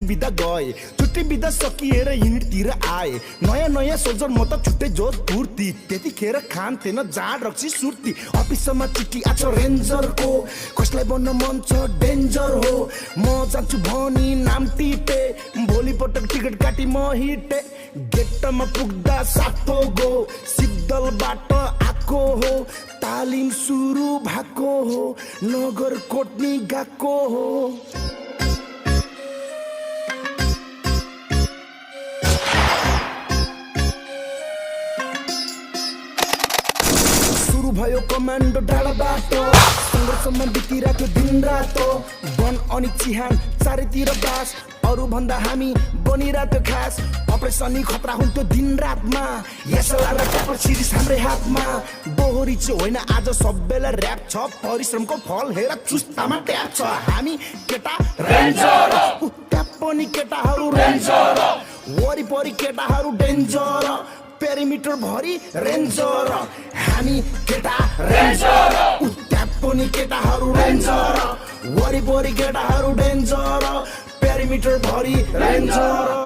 बिदा गए छुट्टी बिदा सकिएर हिँडतिर आए नयाँ नयाँ सोल्जर म त छुट्टै जोत पूर्ति त्यतिखेर खान थिएन जाँड रक्सी सुर्ती अफिसमा चिठी आछ रेन्जरको कसलाई बन्न मन छ डेन्जर हो म जान्छु भनी नाम टिपे भोलिपटक टिकट काटी म हिटे गेटमा पुग्दा सातो गो सिद्धलबाट आएको हो तालिम सुरु भएको हो नगरकोट नि गएको हो सुरु भयो कमान्डो डाँडा बाटो सङ्घर्षमा बितिरहेको दिन रातो वन अनि चिहान चारैतिर बास अरू भन्दा हामी बनिरहेको खास अपरेसनी खतरा हुन्थ्यो दिन रातमा यसला र ट्यापर सिरिज हाम्रै हातमा दोहोरी चाहिँ होइन आज सबैलाई ऱ्याप छ परिश्रमको फल हेर चुस्तामा ट्याप छ हामी केटा रेन्जर त्यहाँ पनि केटाहरू रेन्जर वरिपरि केटाहरू डेन्जर पेरिमिटर भरि रेन्जर हामी केटा रेन्जर त्यहाँ पनि केटाहरू रेन्जर वरिपरि केटाहरू डेन्जर पेरिमिटर भरि रेन्जर